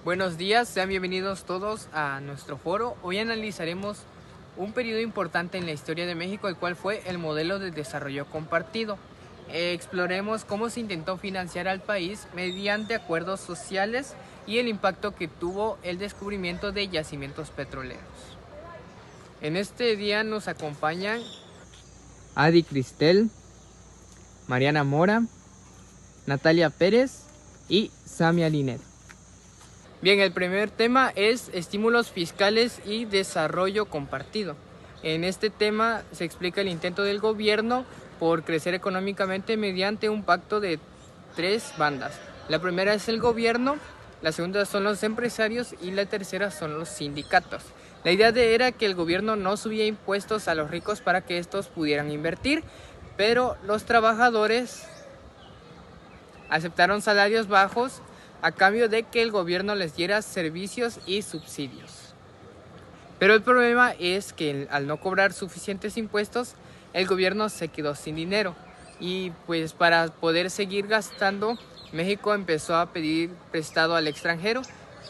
Buenos días, sean bienvenidos todos a nuestro foro. Hoy analizaremos un periodo importante en la historia de México, el cual fue el modelo de desarrollo compartido. Exploremos cómo se intentó financiar al país mediante acuerdos sociales y el impacto que tuvo el descubrimiento de yacimientos petroleros. En este día nos acompañan Adi Cristel, Mariana Mora, Natalia Pérez y Samia Linet. Bien, el primer tema es estímulos fiscales y desarrollo compartido. En este tema se explica el intento del gobierno por crecer económicamente mediante un pacto de tres bandas. La primera es el gobierno, la segunda son los empresarios y la tercera son los sindicatos. La idea era que el gobierno no subía impuestos a los ricos para que estos pudieran invertir, pero los trabajadores aceptaron salarios bajos a cambio de que el gobierno les diera servicios y subsidios. Pero el problema es que al no cobrar suficientes impuestos, el gobierno se quedó sin dinero. Y pues para poder seguir gastando, México empezó a pedir prestado al extranjero,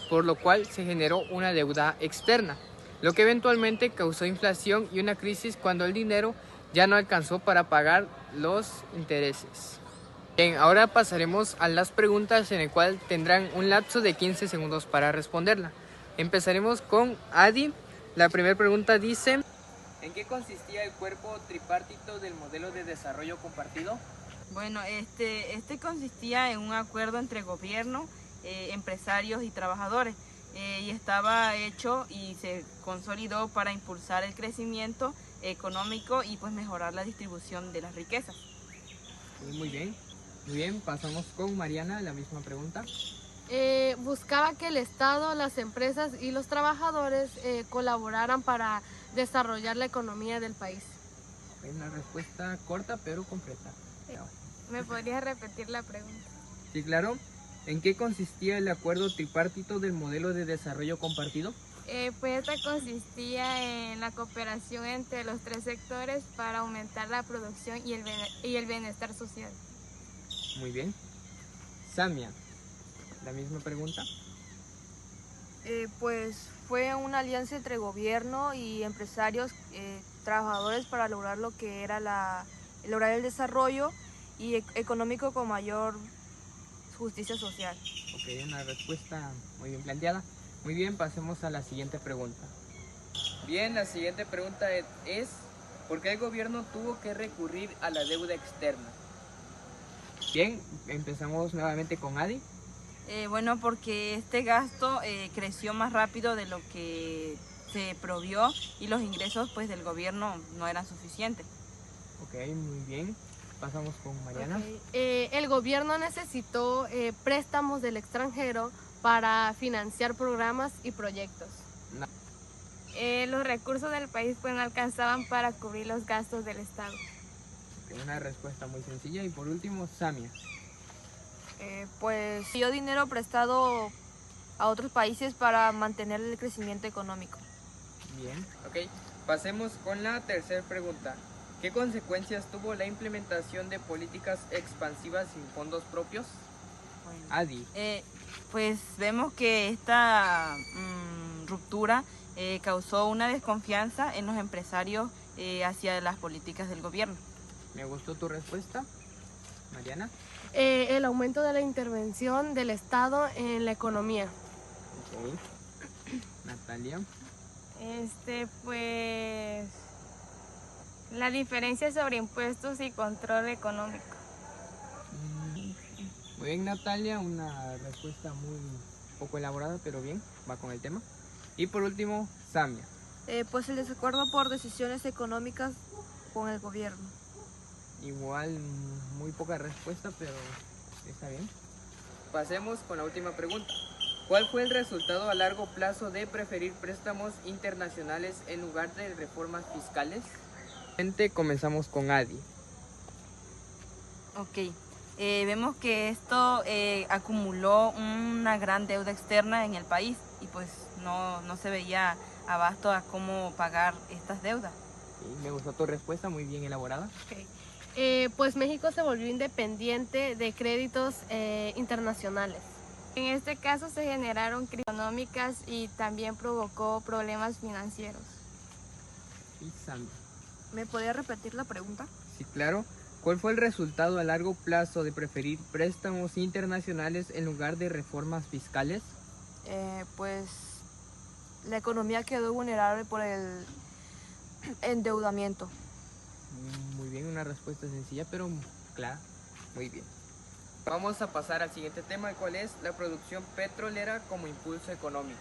por lo cual se generó una deuda externa, lo que eventualmente causó inflación y una crisis cuando el dinero ya no alcanzó para pagar los intereses. Bien, ahora pasaremos a las preguntas en el cual tendrán un lapso de 15 segundos para responderla. Empezaremos con Adi. La primera pregunta dice: ¿en qué consistía el cuerpo tripartito del modelo de desarrollo compartido? Bueno, este consistía en un acuerdo entre gobierno, empresarios y trabajadores, y estaba hecho y se consolidó para impulsar el crecimiento económico y pues mejorar la distribución de las riquezas. Muy bien. Muy bien, pasamos con Mariana, la misma pregunta. Buscaba que el Estado, las empresas y los trabajadores colaboraran para desarrollar la economía del país. Una respuesta corta pero completa. ¿Me podrías repetir la pregunta? Sí, claro. ¿En qué consistía el acuerdo tripartito del modelo de desarrollo compartido? Pues esta consistía en la cooperación entre los tres sectores para aumentar la producción y el bienestar social. Muy bien. Samia, la misma pregunta. Pues fue una alianza entre gobierno y empresarios, trabajadores para lograr lo que era lograr el desarrollo y económico con mayor justicia social. Ok, una respuesta muy bien planteada. Muy bien, pasemos a la siguiente pregunta. Bien, la siguiente pregunta es: ¿por qué el gobierno tuvo que recurrir a la deuda externa? Bien, empezamos nuevamente con Adi. Bueno, porque este gasto creció más rápido de lo que se provió y los ingresos pues del gobierno no eran suficientes. Ok, muy bien. Pasamos con Mariana. Okay. El gobierno necesitó préstamos del extranjero para financiar programas y proyectos. Los recursos del país pues no alcanzaban para cubrir los gastos del Estado. Una respuesta muy sencilla. Y por último, Samia. Pues dio dinero prestado a otros países para mantener el crecimiento económico. Bien, ok. Pasemos con la tercera pregunta. ¿Qué consecuencias tuvo la implementación de políticas expansivas sin fondos propios? Bueno, Adi. pues vemos que esta ruptura causó una desconfianza en los empresarios hacia las políticas del gobierno. Me gustó tu respuesta, Mariana. El aumento de la intervención del Estado en la economía. Ok. Natalia. Pues la diferencia sobre impuestos y control económico. Muy bien, Natalia, una respuesta muy poco elaborada, pero bien, va con el tema. Y por último, Samia. Pues el desacuerdo por decisiones económicas con el gobierno. Igual, muy poca respuesta, pero está bien. Pasemos con la última pregunta. ¿Cuál fue el resultado a largo plazo de preferir préstamos internacionales en lugar de reformas fiscales? Comenzamos con Adi. Ok, vemos que esto acumuló una gran deuda externa en el país y pues no se veía abasto a cómo pagar estas deudas. Sí, me gustó tu respuesta, muy bien elaborada. Okay. Pues México se volvió independiente de créditos internacionales. En este caso se generaron crisis económicas y también provocó problemas financieros. Y Sandra. ¿Me podría repetir la pregunta? Sí, claro. ¿Cuál fue el resultado a largo plazo de preferir préstamos internacionales en lugar de reformas fiscales? Pues la economía quedó vulnerable por el endeudamiento. Muy bien, una respuesta sencilla, pero clara. Muy bien. Vamos a pasar al siguiente tema, el cual es la producción petrolera como impulso económico.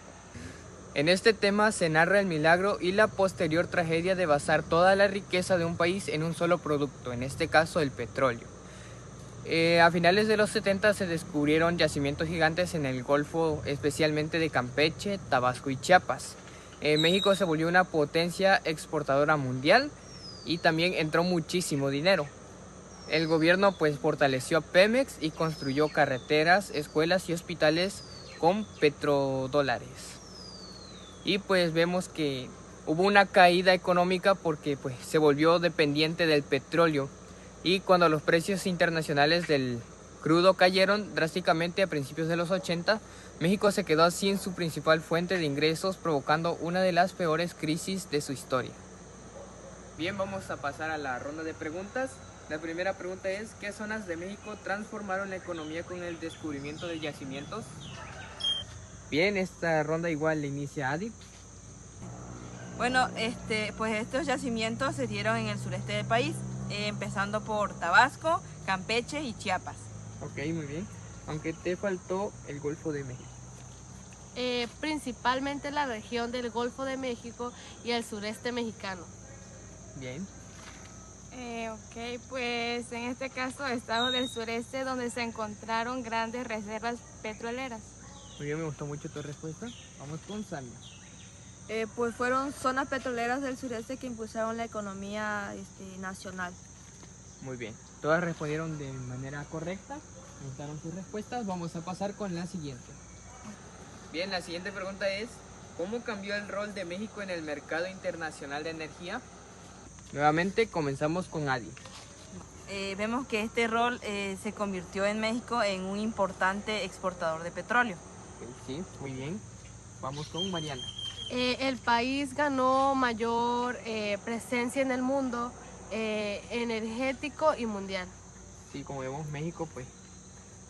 En este tema se narra el milagro y la posterior tragedia de basar toda la riqueza de un país en un solo producto, en este caso el petróleo. A finales de los 70 se descubrieron yacimientos gigantes en el Golfo, especialmente de Campeche, Tabasco y Chiapas. México se volvió una potencia exportadora mundial y también entró muchísimo dinero. El gobierno pues fortaleció a Pemex y construyó carreteras, escuelas y hospitales con petrodólares. Y pues vemos que hubo una caída económica porque pues se volvió dependiente del petróleo. Y cuando los precios internacionales del crudo cayeron drásticamente a principios de los 80, México se quedó sin su principal fuente de ingresos, provocando una de las peores crisis de su historia. Bien, vamos a pasar a la ronda de preguntas. La primera pregunta es, ¿qué zonas de México transformaron la economía con el descubrimiento de yacimientos? Bien, esta ronda igual le inicia Adi. Bueno, pues estos yacimientos se dieron en el sureste del país, empezando por Tabasco, Campeche y Chiapas. Ok, muy bien. Aunque te faltó el Golfo de México. Principalmente la región del Golfo de México y el sureste mexicano. Bien. Ok, pues en este caso estados del sureste donde se encontraron grandes reservas petroleras. Muy bien, me gustó mucho tu respuesta. Vamos con Samia. Pues fueron zonas petroleras del sureste que impulsaron la economía nacional. Muy bien. Todas respondieron de manera correcta. Me gustaron sus respuestas. Vamos a pasar con la siguiente. Bien, la siguiente pregunta es, ¿cómo cambió el rol de México en el mercado internacional de energía? Nuevamente comenzamos con Adi. Vemos que este rol se convirtió en México en un importante exportador de petróleo. Ok, sí, muy bien. Vamos con Mariana. El país ganó mayor presencia en el mundo energético y mundial. Sí, como vemos, México pues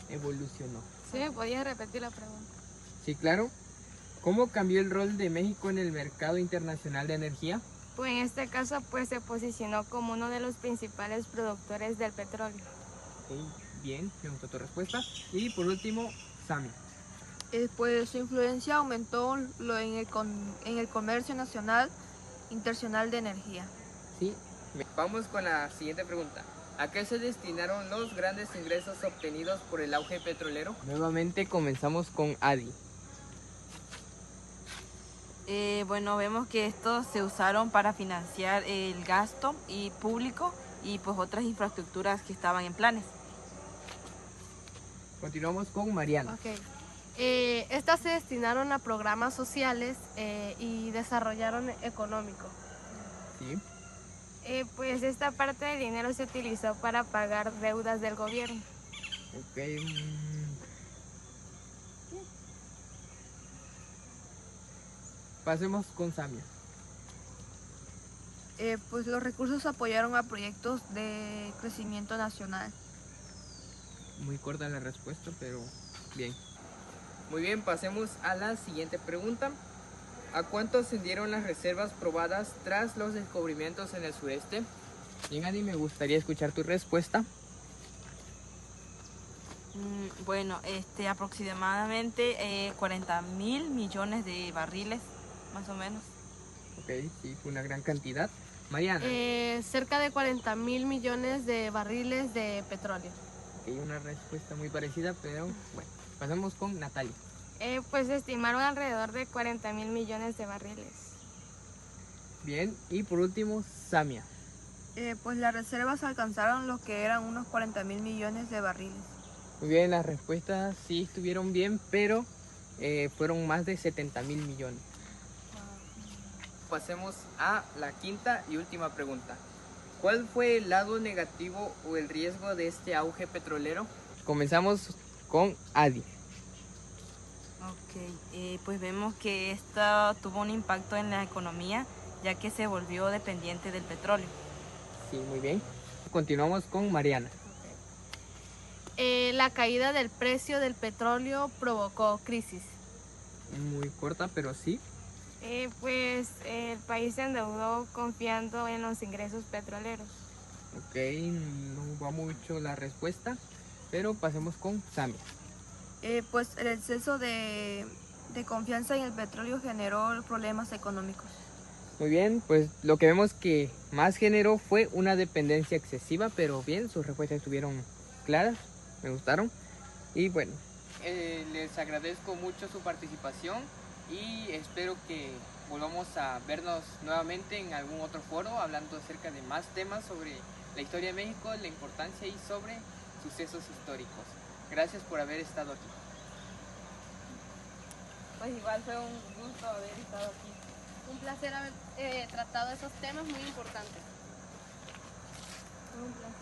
evolucionó. ¿Sí? ¿Podías repetir la pregunta? Sí, claro. ¿Cómo cambió el rol de México en el mercado internacional de energía? Pues en este caso pues se posicionó como uno de los principales productores del petróleo. Ok, bien, me gustó tu respuesta. Y por último, Sami. Pues su influencia aumentó en el comercio nacional internacional de energía. Sí. Vamos con la siguiente pregunta. ¿A qué se destinaron los grandes ingresos obtenidos por el auge petrolero? Nuevamente comenzamos con Adi. Bueno, vemos que estos se usaron para financiar el gasto público y pues otras infraestructuras que estaban en planes. Continuamos con Mariana. Okay. Estas se destinaron a programas sociales y desarrollaron económico. Sí. Pues esta parte del dinero se utilizó para pagar deudas del gobierno. Ok. Pasemos con Samia. Pues los recursos apoyaron a proyectos de crecimiento nacional. Muy corta la respuesta, pero bien. Muy bien, pasemos a la siguiente pregunta. ¿A cuánto ascendieron las reservas probadas tras los descubrimientos en el sureste? Bien, Adi, me gustaría escuchar tu respuesta. Bueno, aproximadamente 40.000 millones de barriles, más o menos. Ok, sí, fue una gran cantidad. Mariana. Cerca de 40.000 millones de barriles de petróleo. Ok, una respuesta muy parecida, pero bueno. Pasamos con Natalia. Pues se estimaron alrededor de 40.000 millones de barriles. Bien, y por último, Samia. Pues las reservas alcanzaron lo que eran unos 40.000 millones de barriles. Muy bien, las respuestas sí estuvieron bien, pero fueron más de 70.000 millones. Pasemos a la quinta y última pregunta. ¿Cuál fue el lado negativo o el riesgo de este auge petrolero? Comenzamos con Adi. Pues vemos que esto tuvo un impacto en la economía, ya que se volvió dependiente del petróleo. Sí, muy bien. Continuamos con Mariana. La caída del precio del petróleo provocó crisis. Muy corta, pero sí. Pues el país se endeudó confiando en los ingresos petroleros. Ok, no va mucho la respuesta, pero pasemos con Sammy. Pues el exceso de confianza en el petróleo generó problemas económicos. Muy bien, pues lo que vemos que más generó fue una dependencia excesiva, pero bien, sus respuestas estuvieron claras, me gustaron. Y bueno, les agradezco mucho su participación y espero que volvamos a vernos nuevamente en algún otro foro hablando acerca de más temas sobre la historia de México, la importancia y sobre sucesos históricos. Gracias por haber estado aquí. Pues igual fue un gusto haber estado aquí. Un placer haber tratado esos temas muy importantes. Fue un placer.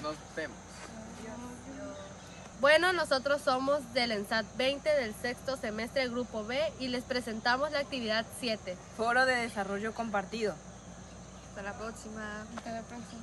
Nos vemos. Bueno, nosotros somos del ENSAT 20 del sexto semestre Grupo B y les presentamos la actividad 7. Foro de Desarrollo Compartido. Hasta la próxima. Hasta la próxima.